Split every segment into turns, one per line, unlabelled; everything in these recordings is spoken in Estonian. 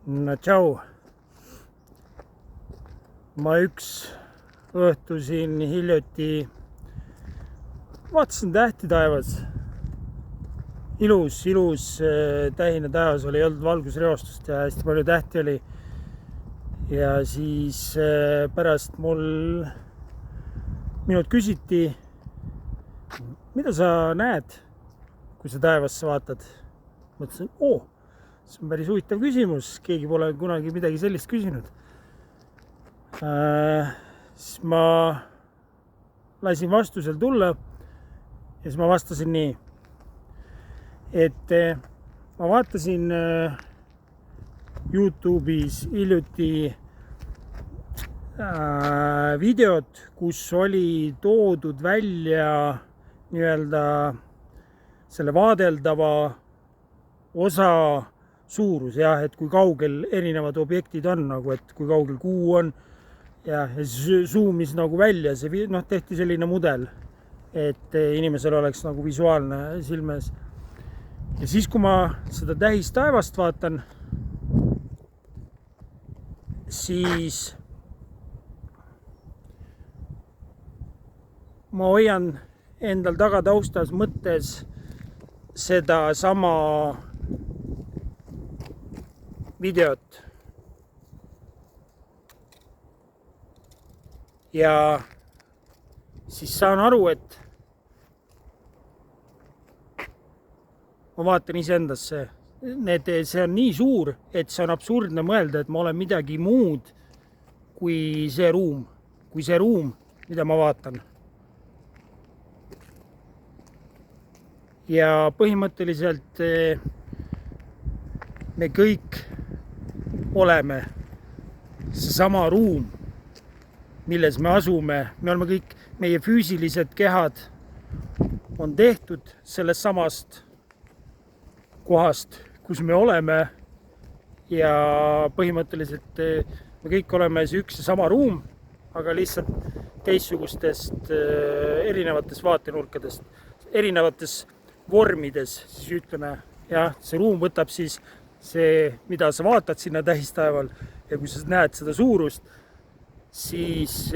No tšau. Ma üks õhtu siin hiljuti vaatasin tähti taevas. Ilus tähine taevas oli, ei olnud valgusreostust ja hästi palju tähti oli. Ja siis pärast minult küsiti, mida sa näed, kui sa taevasse vaatad. Mõtlesin, see on päris huvitav küsimus, keegi pole kunagi midagi sellist küsinud. Siis ma lasin vastusel tulla ja siis ma vastasin nii, et ma vaatasin YouTube'is hiljuti videot, kus oli toodud välja nii-öelda selle vaadeldava osa suurus, et kui kaugel erinevad objektid on, nagu et kui kaugel kuu on ja siis zoomis nagu välja, tehti selline mudel, et inimesel oleks nagu visuaalne silmes. Ja siis, kui ma seda tähistaevast vaatan, siis ma hoian endal tagataustas mõttes seda sama videot. Ja siis saan aru, et ma vaatan iseendasse. See on nii suur, et see on absurdne mõelda, et ma olen midagi muud kui see ruum, mida ma vaatan. Ja põhimõtteliselt me kõik oleme seesama ruum, milles me asume. Me oleme kõik, meie füüsilised kehad on tehtud sellest samast kohast, kus me oleme. Ja põhimõtteliselt me kõik oleme see üks ja sama ruum, aga lihtsalt teistsugustest erinevatest vaatenurkadest, erinevates vormides, siis ütleme. Ja see ruum võtab siis see, mida sa vaatad sinna tähistaeval, ja kui sa näed seda suurust, siis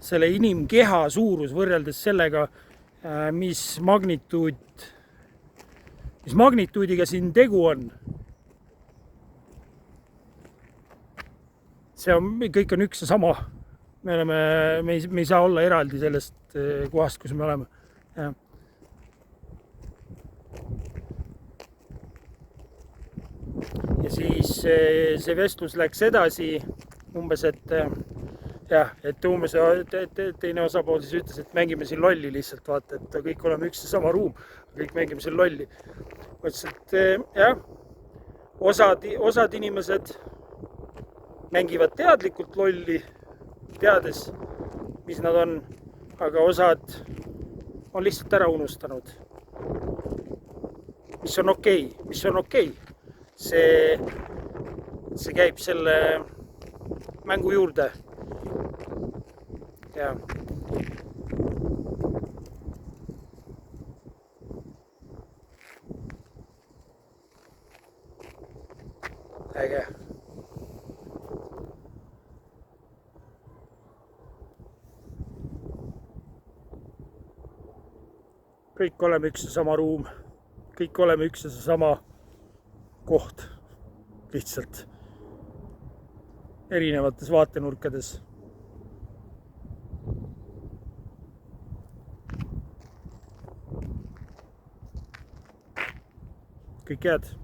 selle inimkeha suurus võrreldes sellega, mis magnituudiga siin tegu on. Kõik on üks ja sama. Me ei saa olla eraldi sellest kohast, kus me oleme. Ja siis see vestlus läks edasi umbes, et teine osapool siis ütles, et mängime siin lolli lihtsalt, vaata, et kõik oleme üks ja sama ruum, kõik mängime siin lolli. Mõtlesin, et osad inimesed mängivad teadlikult lolli, teades, mis nad on, aga osad on lihtsalt ära unustanud. Mis on okei. See käib selle mängu juurde. Ja. Äge. Kõik oleme üks ja sama ruum. Kõik oleme üks ja sama koht, lihtsalt erinevates vaatenurkades. Kõik head.